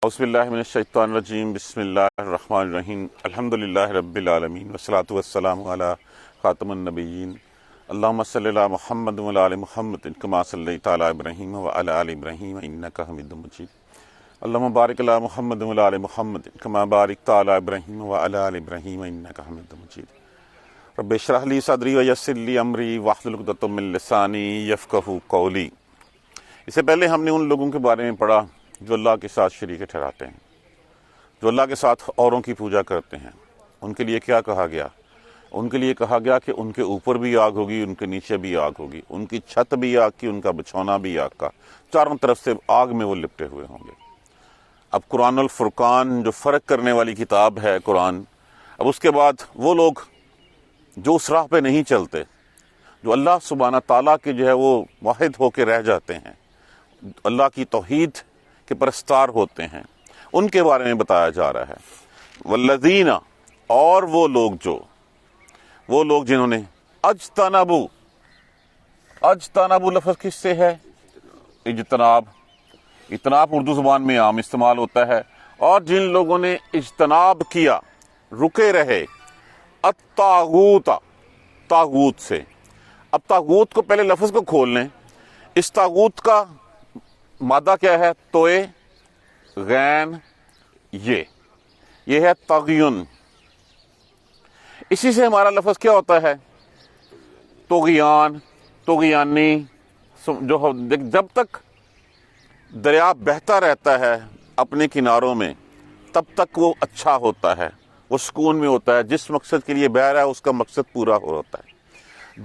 اعوذ باللہ من الشیطان الرجیم بسم اللہ الرحمن الرحیم الحمدللہ رب العالمین والصلاة والسلام علی خاتم النبیین اللہم صلی علی محمد وعلی آل محمد کما صلیت علی ابراہیم وعلی آل ابراہیم انکا حمید مجید اللہم بارک علی محمد وعلی آل محمد کما بارکت علی ابراہیم وعلی آل ابراہیم انکا حمید مجید رب اشرح لی صدری ویسر لی امری واحلل عقدۃ من لسانی یفقہوا قولی۔ اس سے پہلے ہم نے ان لوگوں کے بارے میں پڑھا جو اللہ کے ساتھ شریک ٹھہراتے ہیں، جو اللہ کے ساتھ اوروں کی پوجا کرتے ہیں۔ ان کے لیے کیا کہا گیا؟ ان کے لیے کہا گیا کہ ان کے اوپر بھی آگ ہوگی، ان کے نیچے بھی آگ ہوگی، ان کی چھت بھی آگ کی، ان کا بچھونا بھی آگ کا، چاروں طرف سے آگ میں وہ لپٹے ہوئے ہوں گے۔ اب قرآن الفرقان جو فرق کرنے والی کتاب ہے قرآن، اب اس کے بعد وہ لوگ جو اس راہ پہ نہیں چلتے، جو اللہ سبحانہ تعالیٰ کے جو ہے وہ واحد ہو کے رہ جاتے ہیں، اللہ کی توحید کے پرستار ہوتے ہیں، ان کے بارے میں بتایا جا رہا ہے۔ والذین، اور وہ لوگ جنہوں نے اجتنبوا لفظ کس سے ہے؟ اجتناب اردو زبان میں عام استعمال ہوتا ہے۔ اور جن لوگوں نے اجتناب کیا، رکے رہے، طاغوت سے۔ اب طاغوت کو پہلے لفظ کو کھول لیں۔ اس طاغوت کا مادہ کیا ہے؟ توئے غین یہ ہے طغیون۔ اسی سے ہمارا لفظ کیا ہوتا ہے؟ طغیان، طغیانی۔ جب تک دریا بہتا رہتا ہے اپنے کناروں میں تب تک وہ اچھا ہوتا ہے، وہ سکون میں ہوتا ہے، جس مقصد کے لیے بہہ رہا ہے اس کا مقصد پورا ہوتا ہے۔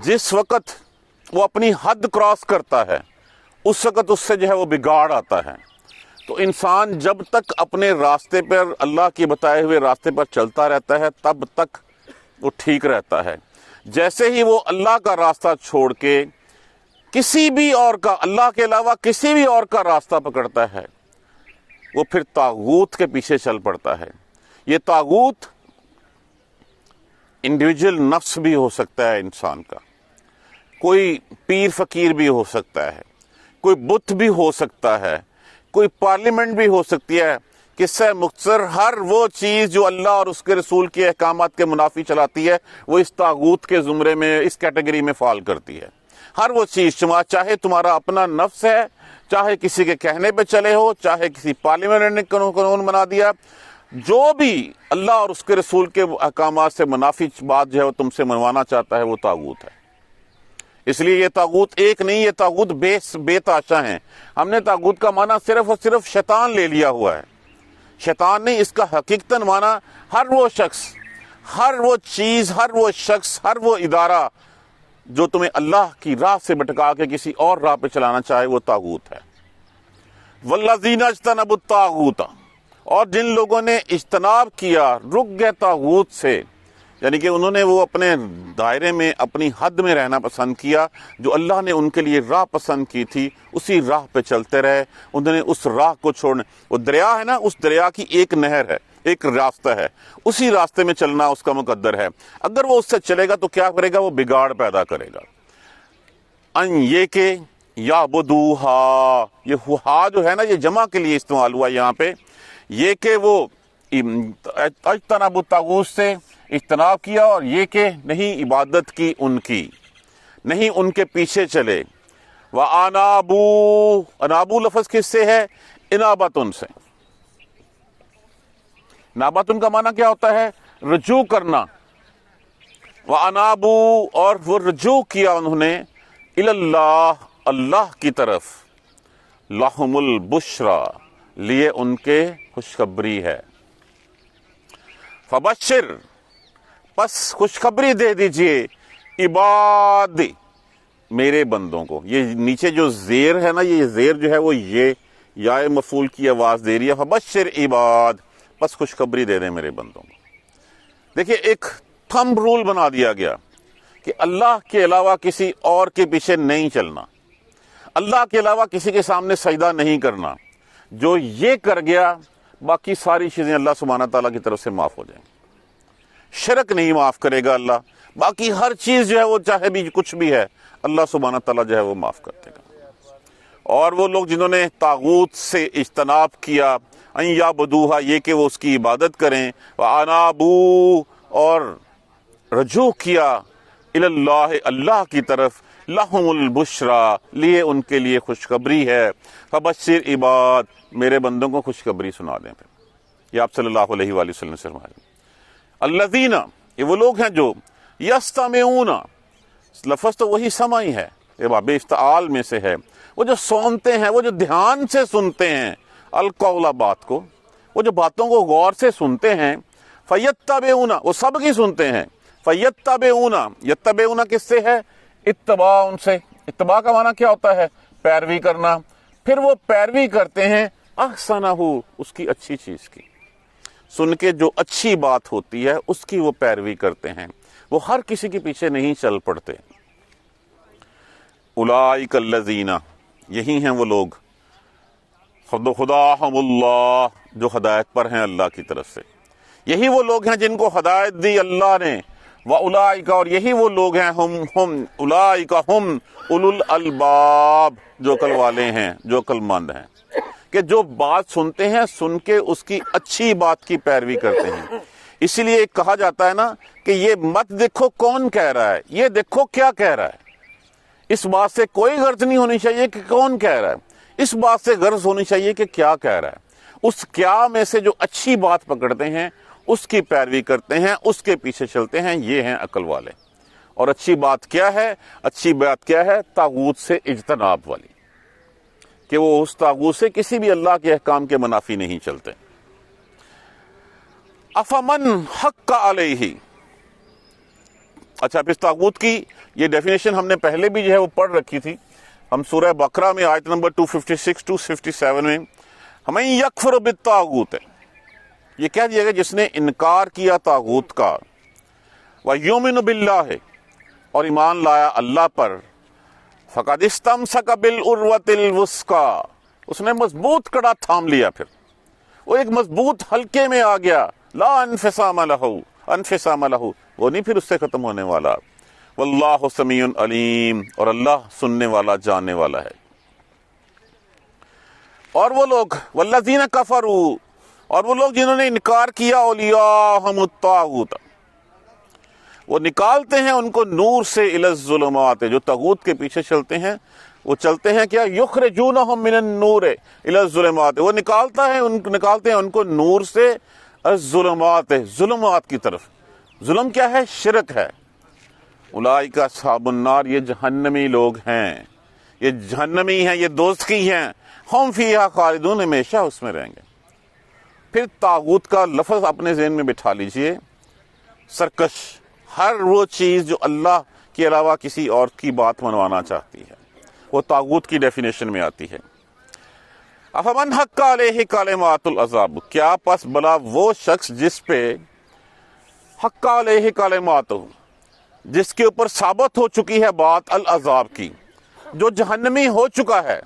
جس وقت وہ اپنی حد کراس کرتا ہے اس وقت اس سے جو ہے وہ بگاڑ آتا ہے۔ تو انسان جب تک اپنے راستے پر، اللہ کے بتائے ہوئے راستے پر چلتا رہتا ہے تب تک وہ ٹھیک رہتا ہے۔ جیسے ہی وہ اللہ کا راستہ چھوڑ کے کسی بھی اور کا، اللہ کے علاوہ کسی بھی اور کا راستہ پکڑتا ہے، وہ پھر طاغوت کے پیچھے چل پڑتا ہے۔ یہ طاغوت انڈیویجول نفس بھی ہو سکتا ہے انسان کا، کوئی پیر فقیر بھی ہو سکتا ہے، کوئی بت بھی ہو سکتا ہے، کوئی پارلیمنٹ بھی ہو سکتی ہے۔ قصہ مختصر، ہر وہ چیز جو اللہ اور اس کے رسول کے احکامات کے منافی چلاتی ہے وہ اس طاغوت کے زمرے میں، اس کیٹیگری میں فال کرتی ہے۔ ہر وہ چیز، چاہے تمہارا اپنا نفس ہے، چاہے کسی کے کہنے پہ چلے ہو، چاہے کسی پارلیمنٹ نے قانون بنا دیا، جو بھی اللہ اور اس کے رسول کے احکامات سے منافی بات جو ہے وہ تم سے منوانا چاہتا ہے وہ طاغوت ہے۔ اس لیے یہ طاغوت ایک نہیں، یہ طاغوت بے تاشا ہیں۔ ہم نے طاغوت کا معنی صرف اور صرف شیطان لے لیا ہوا ہے۔ شیطان نہیں، اس کا حقیقتاً معنی ہر وہ شخص، ہر وہ چیز، ہر وہ شخص، ہر وہ ادارہ جو تمہیں اللہ کی راہ سے بھٹکا کے کسی اور راہ پہ چلانا چاہے وہ طاغوت ہے۔ والذین اجتنبوا الطاغوت، اور جن لوگوں نے اجتناب کیا، رک گئے طاغوت سے، یعنی کہ انہوں نے وہ اپنے دائرے میں، اپنی حد میں رہنا پسند کیا، جو اللہ نے ان کے لیے راہ پسند کی تھی اسی راہ پہ چلتے رہے۔ انہوں نے اس راہ کو چھوڑنے، وہ دریا ہے نا، اس دریا کی ایک نہر ہے، ایک راستہ ہے، اسی راستے میں چلنا اس کا مقدر ہے۔ اگر وہ اس سے چلے گا تو کیا کرے گا؟ وہ بگاڑ پیدا کرے گا۔ ان یہ کہ یعبدوہا، یہ ہا جو ہے نا یہ جمع کے لیے استعمال ہوا یہاں پہ، یہ کہ وہ اجتنبوا الطاغوت سے اجتناب کیا، اور یہ کہ نہیں عبادت کی ان کی، نہیں ان کے پیچھے چلے۔ وَأَنَابُوا، انابو لفظ کس سے ہے؟ انابتن سے۔ انابتن کا معنی کیا ہوتا ہے؟ رجوع کرنا۔ وَأَنَابُوا، اور وہ رجوع کیا انہوں نے، اللہ، اللہ کی طرف، لَهُمُ الْبُشْرَى، لیے ان کے خوشخبری ہے۔ فبشر، پس خوشخبری دے دیجئے، عباد، میرے بندوں کو۔ یہ نیچے جو زیر ہے نا، یہ زیر جو ہے وہ یہ یا مفعول کی آواز دے رہی ہے۔ فبشر عباد، پس خوشخبری دے دیں میرے بندوں کو۔ دیکھیے ایک تھمب رول بنا دیا گیا کہ اللہ کے علاوہ کسی اور کے پیچھے نہیں چلنا، اللہ کے علاوہ کسی کے سامنے سجدہ نہیں کرنا۔ جو یہ کر گیا باقی ساری چیزیں اللہ سبحانہ تعالیٰ کی طرف سے معاف ہو جائیں گی۔ شرک نہیں معاف کرے گا اللہ، باقی ہر چیز جو ہے وہ چاہے بھی کچھ بھی ہے اللہ سبحانہ تعالیٰ جو ہے وہ معاف کر دے گا۔ اور وہ لوگ جنہوں نے طاغوت سے اجتناب کیا ان یعبدوہا یہ کہ وہ اس کی عبادت کریں، وانابو اور رجوع کیا الی اللہ اللہ کی طرف، لہم البشرا لیے ان کے لیے خوشخبری ہے، فبشر عباد میرے بندوں کو خوشخبری سنا دیں۔ پھر یہ آپ صلی اللہ علیہ وآلہ وسلم سے فرمایا، الذین یہ وہ لوگ ہیں جو یستمعون، لفظ تو وہی سمع ہی ہے، یہ باب افتعال میں سے ہے، وہ جو سنتے ہیں، وہ جو دھیان سے سنتے ہیں، القول بات کو، وہ جو باتوں کو غور سے سنتے ہیں، فیتبعون وہ سب کی سنتے ہیں، فیتبعون یتبعون کس سے ہے؟ اتباع ان سے، اتباع کا معنی کیا ہوتا ہے؟ پیروی کرنا، پھر وہ پیروی کرتے ہیں احسنہ اس کی اچھی چیز کی، سن کے جو اچھی بات ہوتی ہے اس کی وہ پیروی کرتے ہیں، وہ ہر کسی کے پیچھے نہیں چل پڑتے۔ اولئک الذین یہی ہیں وہ لوگ خداہم اللہ جو ہدایت پر ہیں اللہ کی طرف سے، یہی وہ لوگ ہیں جن کو ہدایت دی اللہ نے، وَأُولَئِكَ اور یہی وہ لوگ ہیں اولئک ہم اولو الالباب جو عقل والے ہیں، جو عقل مند ہیں، کہ جو بات سنتے ہیں سن کے اس کی اچھی بات کی پیروی کرتے ہیں۔ اسی لیے کہا جاتا ہے نا کہ یہ مت دیکھو کون کہہ رہا ہے، یہ دیکھو کیا کہہ رہا ہے۔ اس بات سے کوئی غرض نہیں ہونی چاہیے کہ کون کہہ رہا ہے، اس بات سے غرض ہونی چاہیے کہ کیا کہہ رہا ہے۔ اس کیا میں سے جو اچھی بات پکڑتے ہیں اس کی پیروی کرتے ہیں، اس کے پیچھے چلتے ہیں، یہ ہیں عقل والے۔ اور اچھی بات کیا ہے؟ اچھی بات کیا ہے؟ طاغوت سے اجتناب والی، کہ وہ اس طاغوت سے کسی بھی اللہ کے احکام کے منافی نہیں چلتے۔ افمن حق علیہ، اچھا اس طاغوت کی یہ ڈیفینیشن ہم نے پہلے بھی جو ہے وہ پڑھ رکھی تھی، ہم سورہ بقرہ میں آیت نمبر 256 257 میں ہمیں یکفر بالطاغوت ہے، یہ کہہ دیا گیا جس نے انکار کیا طاغوت کا، وَيُؤْمِنُ بِاللَّهِ اور ایمان لایا اللہ پر، فَقَدِ اسْتَمْسَكَ بِالْعُرْوَةِ الْوُثْقَىٰ اس نے مضبوط کڑا تھام لیا، پھر وہ ایک مضبوط حلقے میں آ گیا، لا انفصام لہ وہ نہیں پھر اس سے ختم ہونے والا، واللہ سمیع علیم اور اللہ سننے والا جاننے والا ہے۔ اور وہ لوگ والذین کفروا اور وہ لوگ جنہوں نے انکار کیا، اولیاءہم الطاغوت وہ نکالتے ہیں ان کو نور سے الی الظلمات جو طاغوت کے پیچھے چلتے ہیں، وہ چلتے ہیں کیا؟ یخرجونہم من النور الی الظلمات وہ نکالتے ہیں ان کو نور سے الظلمات ظلمات کی طرف۔ ظلم کیا ہے؟ شرک ہے۔ اولئک اصحاب النار یہ جہنمی لوگ ہیں، یہ جہنمی ہیں، یہ دوزخی ہیں، ہم فیہا خالدون ہمیشہ اس میں رہیں گے۔ پھر طاغوت کا لفظ اپنے ذہن میں بٹھا لیجئے، سرکش، ہر وہ چیز جو اللہ کے علاوہ کسی اور کی بات منوانا چاہتی ہے وہ طاغوت کی ڈیفینیشن میں آتی ہے۔ افمن حق علیہ کلمات العذاب کیا پس بلا وہ شخص جس پہ حق علیہ کلمات جس کے اوپر ثابت ہو چکی ہے بات العذاب کی، جو جہنمی ہو چکا ہے،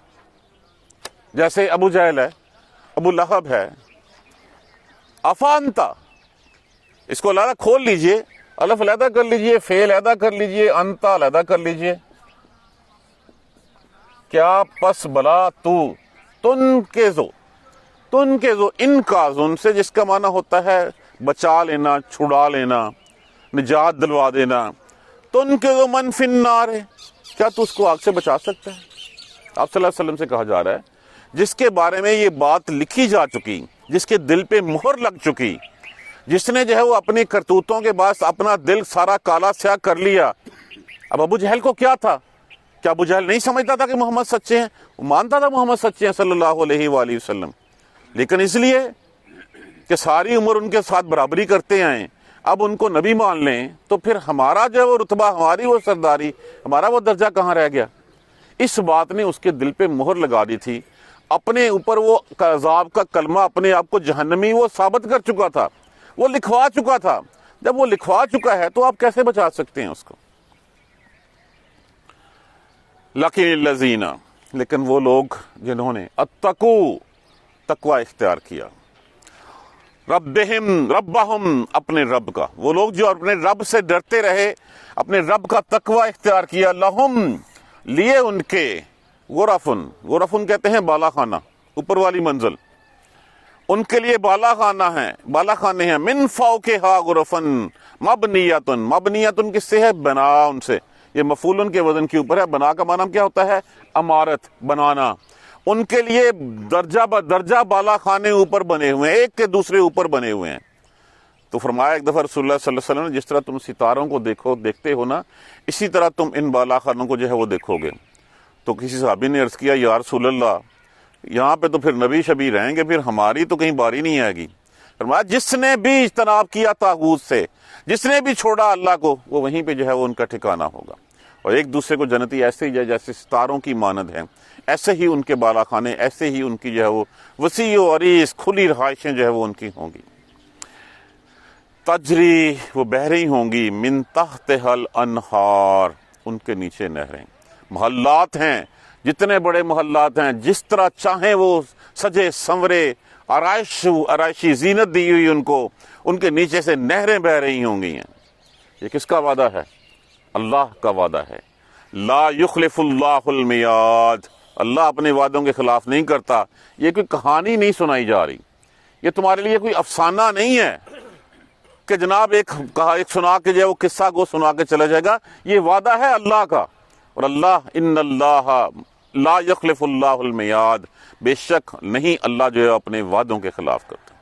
جیسے ابو جہل ہے، ابو لہب ہے۔ افانتا اس کو علیحدہ کھول لیجئے، الف علیحدہ کر لیجئے، فعل علیحدہ کر لیجئے، انتا علیحدہ کر لیجئے۔ کیا پس بلا تو تن کے زو ان کا زن سے جس کا معنی ہوتا ہے بچا لینا، چھڑا لینا، نجات دلوا دینا، تن کے زو من فی النار کیا تو اس کو آگ سے بچا سکتا ہے؟ آپ صلی اللہ علیہ وسلم سے کہا جا رہا ہے جس کے بارے میں یہ بات لکھی جا چکی، جس کے دل پہ مہر لگ چکی، جس نے جو ہے وہ اپنی کرتوتوں کے باعث اپنا دل سارا کالا سیاہ کر لیا۔ اب ابو جہل کو کیا تھا؟ کیا ابو جہل نہیں سمجھتا تھا کہ محمد سچے ہیں؟ وہ مانتا تھا محمد سچے ہیں صلی اللہ علیہ وآلہ وسلم، لیکن اس لیے کہ ساری عمر ان کے ساتھ برابری کرتے آئیں، اب ان کو نبی مان لیں تو پھر ہمارا جو ہے وہ رتبہ، ہماری وہ سرداری، ہمارا وہ درجہ کہاں رہ گیا؟ اس بات نے اس کے دل پہ مہر لگا دی تھی، اپنے اوپر وہ عذاب کا کلمہ اپنے آپ کو جہنمی وہ ثابت کر چکا تھا، وہ لکھوا چکا تھا۔ جب وہ لکھوا چکا ہے تو آپ کیسے بچا سکتے ہیں اس کو؟ لیکن وہ لوگ جنہوں نے اتقو تقوی اختیار کیا، ربہم اپنے رب کا، وہ لوگ جو اپنے رب سے ڈرتے رہے، اپنے رب کا تقوی اختیار کیا، لہم لیے ان کے غرفن کہتے ہیں بالا خانہ، اوپر والی منزل، ان کے لیے بالا خانے ہیں من فوقہا غرفن مبنیتن، مبنیتن کس سے ہے؟ بنا ان سے، یہ مفعول کے وزن کے اوپر ہے۔ بنا کا معنی کیا ہوتا ہے؟ عمارت، بنانا۔ ان کے لیے درجہ بدرجہ بالا خانے اوپر بنے ہوئے ہیں، ایک کے دوسرے اوپر بنے ہوئے ہیں۔ تو فرمایا ایک دفعہ رسول اللہ صلی اللہ علیہ وسلم نے، جس طرح تم ستاروں کو دیکھتے ہو نا، اسی طرح تم ان بالا خانوں کو جو ہے وہ دیکھو گے۔ تو کسی صحابی نے عرض کیا یا رسول اللہ، یہاں پہ تو پھر نبی شبی رہیں گے، پھر ہماری تو کہیں باری نہیں آئے گی۔ فرمایا جس نے بھی اجتناب کیا طاغوت سے، جس نے بھی چھوڑا اللہ کو، وہ وہیں پہ جو ہے وہ ان کا ٹھکانہ ہوگا۔ اور ایک دوسرے کو جنتی ایسے ہی جیسے ستاروں کی مانند ہیں، ایسے ہی ان کے بالا خانے، ایسے ہی ان کی جو ہے وہ وسیع و عریض کھلی رہائشیں جو ہے وہ ان کی ہوں گی۔ تجری، وہ بہہ رہی ہوں گی، من تحتہا الانہار، ان کے نیچے نہریں۔ محلات ہیں، جتنے بڑے محلات ہیں، جس طرح چاہیں وہ سجے سنورے، آرائشی زینت دی ہوئی ان کے نیچے سے نہریں بہہ رہی ہوں گی۔ یہ کس کا وعدہ ہے؟ اللہ کا وعدہ ہے۔ لا یخلف اللہ المیعاد، اللہ اپنے وعدوں کے خلاف نہیں کرتا۔ یہ کوئی کہانی نہیں سنائی جا رہی، یہ تمہارے لیے کوئی افسانہ نہیں ہے کہ جناب ایک سنا کے جو ہے وہ قصہ کو سنا کے چلا جائے گا۔ یہ وعدہ ہے اللہ کا، اور اللہ ان اللہ لا یخلف اللہ المیعاد، بے شک نہیں اللہ جو ہے اپنے وعدوں کے خلاف کرتا۔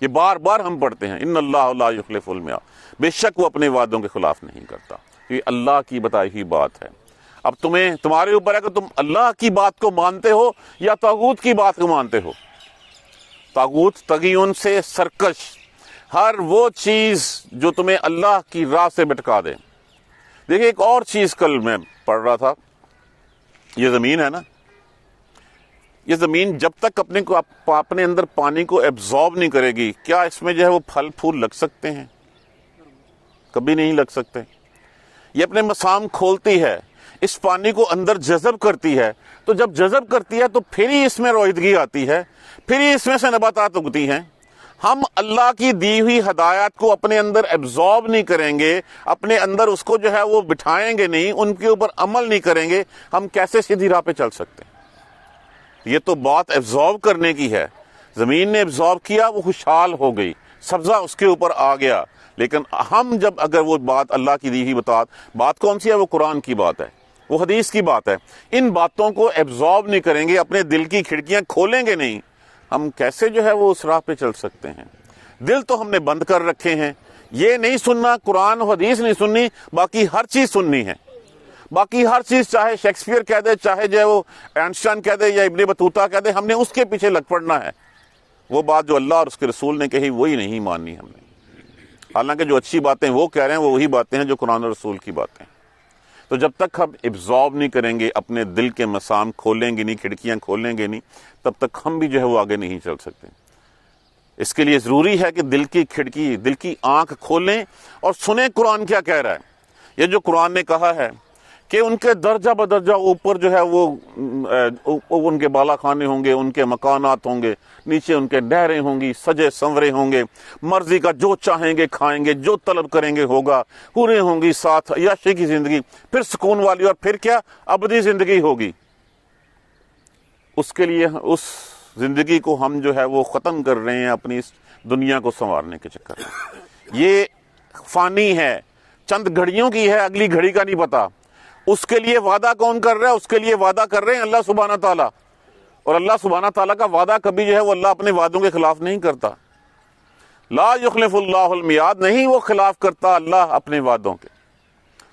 یہ بار بار ہم پڑھتے ہیں، ان اللہ لا یخلف المیعاد، بے شک وہ اپنے وعدوں کے خلاف نہیں کرتا۔ یہ اللہ کی بتائی ہوئی بات ہے۔ اب تمہارے اوپر ہے کہ تم اللہ کی بات کو مانتے ہو یا طاغوت کی بات کو مانتے ہو۔ طاغوت تغیون سے سرکش، ہر وہ چیز جو تمہیں اللہ کی راہ سے بھٹکا دے۔ دیکھیں ایک اور چیز کل میں پڑھ رہا تھا، یہ زمین ہے نا، یہ زمین جب تک اپنے اندر پانی کو ایبزارب نہیں کرے گی، کیا اس میں جو ہے وہ پھل پھول لگ سکتے ہیں؟ کبھی نہیں لگ سکتے۔ یہ اپنے مسام کھولتی ہے، اس پانی کو اندر جذب کرتی ہے، تو جب جذب کرتی ہے تو پھر ہی اس میں رویدگی آتی ہے، پھر ہی اس میں سے نباتات اگتی ہیں۔ ہم اللہ کی دی ہوئی ہدایات کو اپنے اندر ایبزارب نہیں کریں گے، اپنے اندر اس کو جو ہے وہ بٹھائیں گے نہیں، ان کے اوپر عمل نہیں کریں گے، ہم کیسے سیدھی راہ پہ چل سکتے ہیں؟ یہ تو بات ایبزارب کرنے کی ہے۔ زمین نے ایبزارب کیا، وہ خوشحال ہو گئی، سبزہ اس کے اوپر آ گیا۔ لیکن ہم جب اگر وہ بات اللہ کی دی ہوئی بات کون سی ہے؟ وہ قرآن کی بات ہے، وہ حدیث کی بات ہے، ان باتوں کو ایبزارب نہیں کریں گے، اپنے دل کی کھڑکیاں کھولیں گے نہیں، ہم کیسے جو ہے وہ اس راہ پہ چل سکتے ہیں؟ دل تو ہم نے بند کر رکھے ہیں، یہ نہیں سننا، قرآن و حدیث نہیں سننی، باقی ہر چیز سننی ہے۔ باقی ہر چیز چاہے شیکسپیئر کہہ دے، چاہے جو ہے وہ اینسٹائن کہہ دے یا ابن بطوطہ کہہ دے، ہم نے اس کے پیچھے لگ پڑنا ہے۔ وہ بات جو اللہ اور اس کے رسول نے کہی وہی نہیں ماننی ہم نے۔ حالانکہ جو اچھی باتیں وہ کہہ رہے ہیں وہ وہی باتیں ہیں جو قرآن اور رسول کی باتیں۔ تو جب تک ہم ایبزارب نہیں کریں گے، اپنے دل کے مسام کھولیں گے نہیں، کھڑکیاں کھولیں گے نہیں، تب تک ہم بھی جو ہے وہ آگے نہیں چل سکتے۔ اس کے لیے ضروری ہے کہ دل کی کھڑکی، دل کی آنکھ کھولیں اور سنیں قرآن کیا کہہ رہا ہے۔ یہ جو قرآن نے کہا ہے کہ ان کے درجہ بدرجہ اوپر جو ہے وہ ان کے بالا خانے ہوں گے، ان کے مکانات ہوں گے، نیچے ان کے نہریں ہوں گی، سجے سنورے ہوں گے، مرضی کا جو چاہیں گے کھائیں گے، جو طلب کریں گے ہوگا، پورے ہوں گی، ساتھ عیاشی کی زندگی، پھر سکون والی، اور پھر کیا؟ ابدی زندگی ہوگی۔ اس کے لیے اس زندگی کو ہم جو ہے وہ ختم کر رہے ہیں اپنی اس دنیا کو سنوارنے کے چکر میں۔ یہ فانی ہے، چند گھڑیوں کی ہے، اگلی گھڑی کا نہیں پتا۔ اس کے لیے وعدہ کون کر رہا ہے؟ اس کے لیے وعدہ کر رہے ہیں اللہ سبحانہ تعالیٰ، اور اللہ سبحانہ تعالیٰ کا وعدہ کبھی جو ہے وہ اللہ اپنے وعدوں کے خلاف نہیں کرتا۔ لا یخلف اللہ المیعاد، نہیں وہ خلاف کرتا اللہ اپنے وعدوں کے۔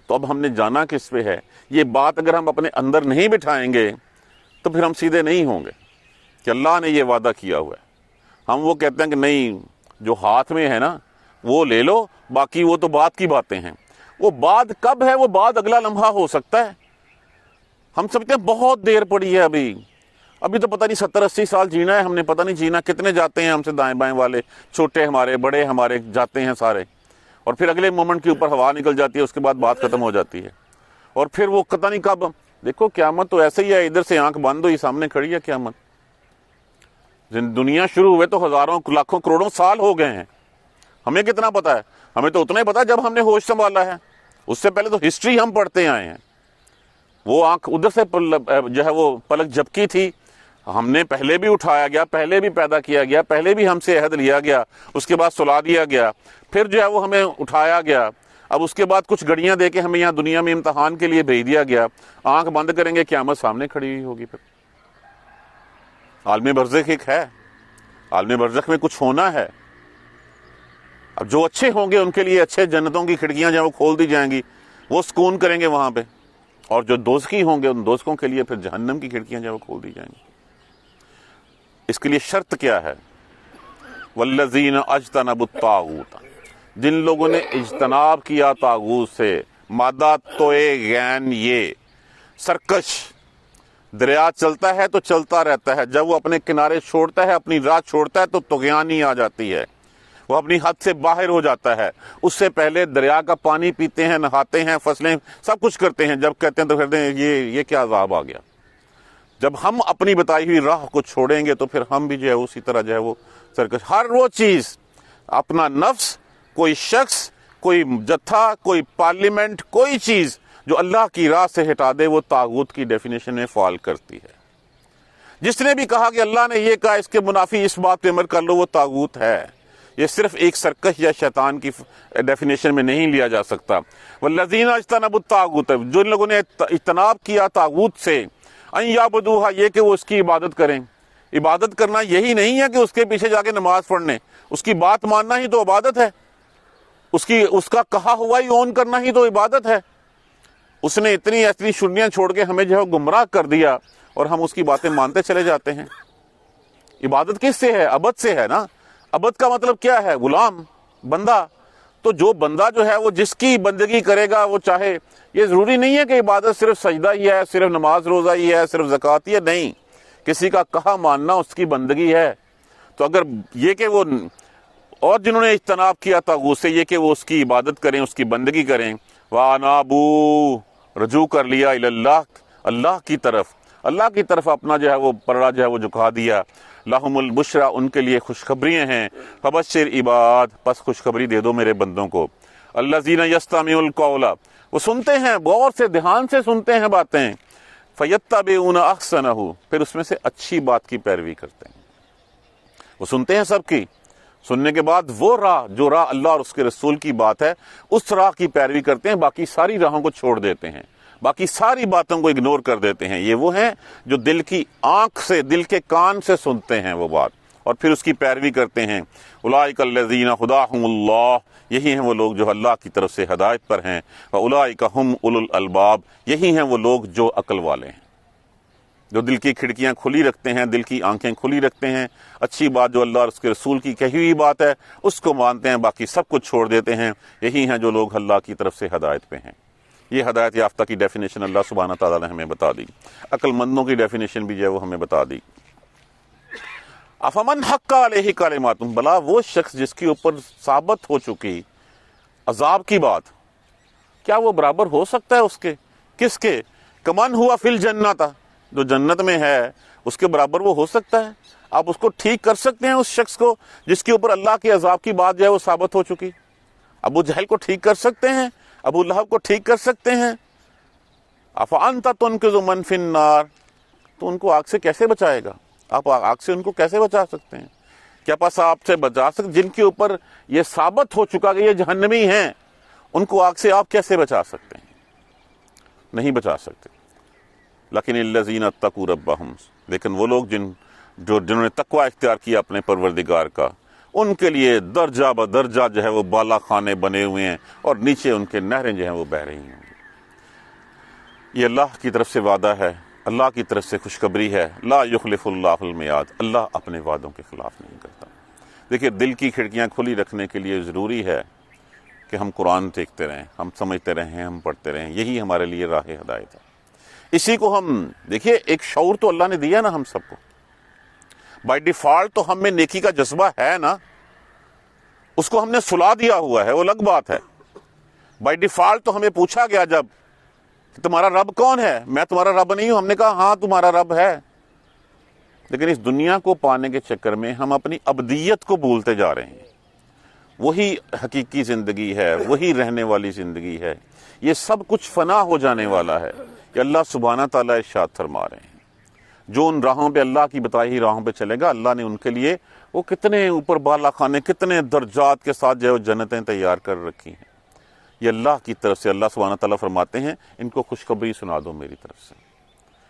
تو اب ہم نے جانا کس پہ ہے؟ یہ بات اگر ہم اپنے اندر نہیں بٹھائیں گے تو پھر ہم سیدھے نہیں ہوں گے کہ اللہ نے یہ وعدہ کیا ہوا ہے۔ ہم وہ کہتے ہیں کہ نہیں، جو ہاتھ میں ہے نا وہ لے لو، باقی وہ تو بعد کی باتیں ہیں۔ وہ بعد کب ہے؟ وہ بعد اگلا لمحہ ہو سکتا ہے۔ ہم سمجھتے ہیں بہت دیر پڑی ہے، ابھی تو پتہ نہیں 70-80 سال جینا ہے ہم نے، پتہ نہیں جینا کتنے جاتے ہیں ہم سے دائیں بائیں والے، چھوٹے ہمارے، بڑے ہمارے، جاتے ہیں سارے، اور پھر اگلے مومنٹ کے اوپر ہوا نکل جاتی ہے، اس کے بعد بات ختم ہو جاتی ہے، اور پھر وہ پتہ نہیں کب۔ دیکھو قیامت تو ایسے ہی ہے، ادھر سے آنکھ بند ہوئی سامنے کھڑی ہے قیامت۔ دنیا شروع ہوئے تو ہزاروں لاکھوں کروڑوں سال ہو گئے ہیں۔ ہمیں کتنا پتا ہے؟ ہمیں تو اتنا ہی پتا ہے جب ہم نے ہوش سنبھالا ہے، اس سے پہلے تو ہسٹری ہم پڑھتے آئے ہیں۔ وہ آنکھ ادھر سے جو ہے وہ پلک جھپکی تھی، ہم نے پہلے بھی اٹھایا گیا، پہلے بھی پیدا کیا گیا، پہلے بھی ہم سے عہد لیا گیا، اس کے بعد سلا دیا گیا، پھر جو ہے وہ ہمیں اٹھایا گیا، اب اس کے بعد کچھ گھڑیاں دے کے ہمیں یہاں دنیا میں امتحان کے لیے بھیج دیا گیا، آنکھ بند کریں گے قیامت سامنے کھڑی ہوئی ہوگی۔ پھر عالم برزخ ایک ہے، عالم برزخ میں کچھ ہونا ہے۔ اب جو اچھے ہوں گے ان کے لیے اچھے جنتوں کی کھڑکیاں جو ہیں وہ کھول دی جائیں گی، وہ سکون کریں گے وہاں پہ، اور جو دوزخی ہوں گے ان دوزخوں کے لیے پھر جہنم کی کھڑکیاں جو ہیں وہ کھول دی جائیں گی۔ اس کے لیے شرط کیا ہے؟ والذین اجتنبوا الطاغوت، جن لوگوں نے اجتناب کیا طاغوت سے، مادہ توئے غین یہ سرکش، دریا چلتا ہے تو چلتا رہتا ہے، جب وہ اپنے کنارے چھوڑتا ہے، اپنی راہ چھوڑتا ہے تو طغیانی آ جاتی ہے، وہ اپنی حد سے باہر ہو جاتا ہے۔ اس سے پہلے دریا کا پانی پیتے ہیں، نہاتے ہیں، فصلیں سب کچھ کرتے ہیں، جب کہتے ہیں تو کہتے ہیں یہ کیا عذاب آ گیا۔ جب ہم اپنی بتائی ہوئی راہ کو چھوڑیں گے تو پھر ہم بھی جو ہے اسی طرح جو ہے وہ سرکش، ہر وہ چیز، اپنا نفس، کوئی شخص، کوئی جتھا، کوئی پارلیمنٹ، کوئی چیز جو اللہ کی راہ سے ہٹا دے وہ طاغوت کی ڈیفینیشن میں فال کرتی ہے۔ جس نے بھی کہا کہ اللہ نے یہ کہا اس کے منافی اس بات پہ عمل کر لو، وہ طاغوت ہے۔ یہ صرف ایک سرکش یا شیطان کی ڈیفینیشن میں نہیں لیا جا سکتا۔ والذین اجتنبوا الطاغوت، جو لوگوں نے اجتناب کیا طاغوت سے، ان یعبدوہا، یہ کہ وہ اس کی عبادت کریں۔ عبادت کرنا یہی نہیں ہے کہ اس کے پیچھے جا کے نماز پڑھنے، اس کی بات ماننا ہی تو عبادت ہے، اس کا کہا ہوا ہی اون کرنا ہی تو عبادت ہے۔ اس نے اتنی شنیاں چھوڑ کے ہمیں جو ہے گمراہ کر دیا اور ہم اس کی باتیں مانتے چلے جاتے ہیں۔ عبادت کس سے ہے؟ عبد سے ہے نا۔ عبد کا مطلب کیا ہے؟ غلام، بندہ۔ تو جو بندہ جو ہے وہ جس کی بندگی کرے گا وہ چاہے، یہ ضروری نہیں ہے کہ عبادت صرف سجدہ ہی ہے، صرف نماز روزہ ہی ہے، صرف زکوٰۃ ہی ہے، نہیں، کسی کا کہا ماننا اس کی بندگی ہے۔ تو اگر یہ کہ وہ، اور جنہوں نے اجتناب کیا طاغوت سے، یہ کہ وہ اس کی عبادت کریں، اس کی بندگی کریں، وَأَنَابُوا، رجوع کر لیا اللہ، اللہ کی طرف اپنا جو ہے وہ پرڑا جو ہے وہ جھکا دیا، لَهُمُ الْبُشْرَى، ان کے لیے خوشخبریاں ہیں، فَبَشِّرْ عِبَاد، پس خوشخبری دے دو میرے بندوں کو، الَّذِينَ يَسْتَمِعُونَ الْقَوْلَ، وہ سنتے ہیں، غور سے دھیان سے سنتے ہیں باتیں، فَيَتَّبِعُونَ أَحْسَنَهُ، پھر اس میں سے اچھی بات کی پیروی کرتے ہیں۔ وہ سنتے ہیں سب کی، سننے کے بعد وہ راہ، جو راہ اللہ اور اس کے رسول کی بات ہے، اس راہ کی پیروی کرتے ہیں، باقی ساری راہوں کو چھوڑ دیتے ہیں، باقی ساری باتوں کو اگنور کر دیتے ہیں۔ یہ وہ ہیں جو دل کی آنکھ سے، دل کے کان سے سنتے ہیں وہ بات اور پھر اس کی پیروی کرتے ہیں۔ اولئک الذین ھداھم اللہ، یہی ہیں وہ لوگ جو اللہ کی طرف سے ہدایت پر ہیں، واولئک ھم اولو الالباب، یہی ہیں وہ لوگ جو عقل والے ہیں، جو دل کی کھڑکیاں کھلی رکھتے ہیں، دل کی آنکھیں کھلی رکھتے ہیں، اچھی بات جو اللہ اور اس کے رسول کی کہی ہوئی بات ہے اس کو مانتے ہیں، باقی سب کچھ چھوڑ دیتے ہیں۔ یہی ہیں جو لوگ اللہ کی طرف سے ہدایت پہ ہیں۔ یہ ہدایت یافتہ کی ڈیفینیشن اللہ سبحانہ تعالیٰ نے ہمیں بتا دی، عقل مندوں کی ڈیفینیشن بھی جو ہے وہ ہمیں بتا دی۔ افمن حق علیہ کلمات، بلا وہ شخص جس کے اوپر ثابت ہو چکی عذاب کی بات، کیا وہ برابر ہو سکتا ہے اس کے؟ کس کے؟ کمن ہوا فی الجنت، جو جنت میں ہے اس کے برابر وہ ہو سکتا ہے؟ آپ اس کو ٹھیک کر سکتے ہیں اس شخص کو جس کے اوپر اللہ کے عذاب کی بات جو ہے وہ ثابت ہو چکی؟ ابو جہل کو ٹھیک کر سکتے ہیں؟ ابو لہب کو ٹھیک کر سکتے ہیں؟ افانت تنقذ من فی النار، تو ان کو آگ سے کیسے بچائے گا؟ آپ آگ سے ان کو کیسے بچا سکتے ہیں؟ کیا پاس آپ سے بچا سکتے؟ جن کے اوپر یہ ثابت ہو چکا کہ یہ جہنمی ہیں، ان کو آگ سے آپ کیسے بچا سکتے ہیں؟ نہیں بچا سکتے۔ لیکن الذین اتقوا ربہم، لیکن وہ لوگ جنہوں نے تقوی اختیار کیا اپنے پروردگار کا، ان کے لیے درجہ بدرجہ جو ہے وہ بالا خانے بنے ہوئے ہیں اور نیچے ان کے نہریں جو ہیں وہ بہ رہی ہیں۔ یہ اللہ کی طرف سے وعدہ ہے، اللہ کی طرف سے خوشخبری ہے، لا یخلف اللہ المیعاد، اللہ اپنے وعدوں کے خلاف نہیں کرتا۔ دیکھیے، دل کی کھڑکیاں کھلی رکھنے کے لیے ضروری ہے کہ ہم قرآن دیکھتے رہیں، ہم سمجھتے رہیں، ہم پڑھتے رہیں، یہی ہمارے لیے راہ ہدایت ہے۔ اسی کو ہم دیکھیے، ایک شعور تو اللہ نے دیا نا ہم سب کو، بائی ڈیفالٹ تو ہم میں نیکی کا جذبہ ہے نا، اس کو ہم نے سلا دیا ہوا ہے، وہ الگ بات ہے۔ بائی ڈیفالٹ تو ہمیں پوچھا گیا جب کہ تمہارا رب کون ہے؟ میں تمہارا رب نہیں ہوں، ہم نے کہا ہاں تمہارا رب ہے۔ لیکن اس دنیا کو پانے کے چکر میں ہم اپنی ابدیت کو بھولتے جا رہے ہیں۔ وہی حقیقی زندگی ہے، وہی رہنے والی زندگی ہے، یہ سب کچھ فنا ہو جانے والا ہے، کہ اللہ سبحانہ تعالیٰ ارشاد فرما رہے ہیں جو ان راہوں پہ اللہ کی بتائی ہوئی راہوں پہ چلے گا، اللہ نے ان کے لیے وہ کتنے اوپر بالا خانے، کتنے درجات کے ساتھ جو ہے وہ جنتیں تیار کر رکھی ہیں۔ یہ اللہ کی طرف سے اللہ سبحانہ تعالیٰ فرماتے ہیں ان کو خوشخبری سنا دو میری طرف سے،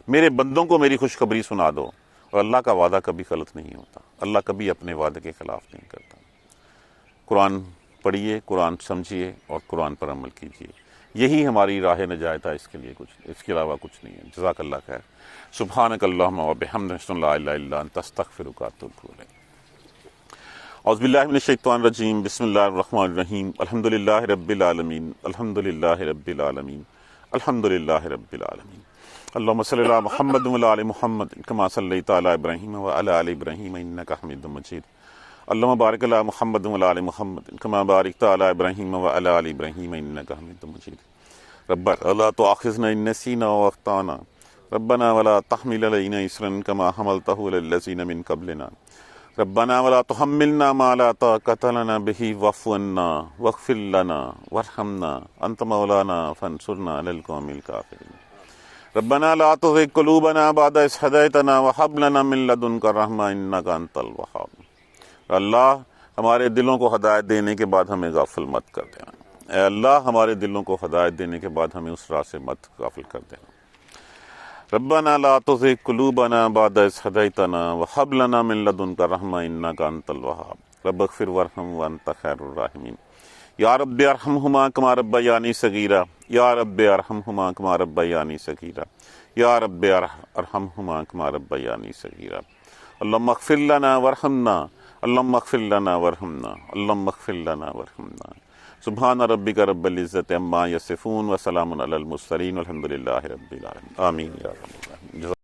میرے بندوں کو میری خوشخبری سنا دو۔ اور اللہ کا وعدہ کبھی غلط نہیں ہوتا، اللہ کبھی اپنے وعدے کے خلاف نہیں کرتا۔ قرآن پڑھیے، قرآن سمجھیے اور قرآن پر عمل کیجیے، یہی ہماری راہ نجات ہے، اس کے علاوہ کچھ نہیں ہے۔ جزاک اللہ خیر۔ سبحانک اللہم و بحمدک، اشہد ان لا الہ الا انت، استغفرک و اتوب الیک۔ اعوذ باللہ من الشیطان الرجیم، بسم اللہ الرحمن الرحیم، الحمدللہ رب العالمین، الحمدللہ رب العالمین، الحمدللہ رب العالمین۔ اللہم صلی علی محمد وعلی آل محمد کما صلیت علی ابراہیم وعلی آل ابراہیم انک حمید مجید۔ اللہم بارک علی محمد وعلی آل محمد کما بارکت علی ابراہیم وعلی آل ابراہیم انک حمید مجید۔ ربنا لا تؤاخذنا ان نسینا واخطانا، ربنا ولا تحمل علینا اصرا کما حملتہ علی الذین من قبلنا، ربنا ولا تحملنا ما لا طاقة لنا به واعف عنا واغفر لنا وارحمنا انت مولانا فانصرنا على القوم الكافرين، ربنا لا تزغ قلوبنا بعد إذ هديتنا وهب لنا من لدنك رحمة انك انت الوهاب۔ اللہ ہمارے دلوں کو ہدایت دینے کے بعد ہمیں غافل مت کر دینا، اے اللہ ہمارے دلوں کو ہدایت دینے کے بعد ہمیں اس راہ سے مت غافل کر دینا۔ ربنا لا تزغ قلوبنا بعد إذ هديتنا وهب لنا من لدنك رحمة انك انت الوهاب، رب اغفر وارحم وانت خير الراحمين۔ یا رب ارحمہما کما ربیانی صغیرا، یا رب ارحمہما کما ربیانی صغیرا، یا رب ارحمہما کما ربیانی صغیرا۔ اللہم اغفر لنا وارحمنا، اللہم اغفر لنا وارحمنا، اللہم اغفر لنا وارحمنا۔ سبحان ربک رب العزت عما یصفون وسلام علی المرسلین والحمد للہ رب العالمین، آمین یا رب العالمین۔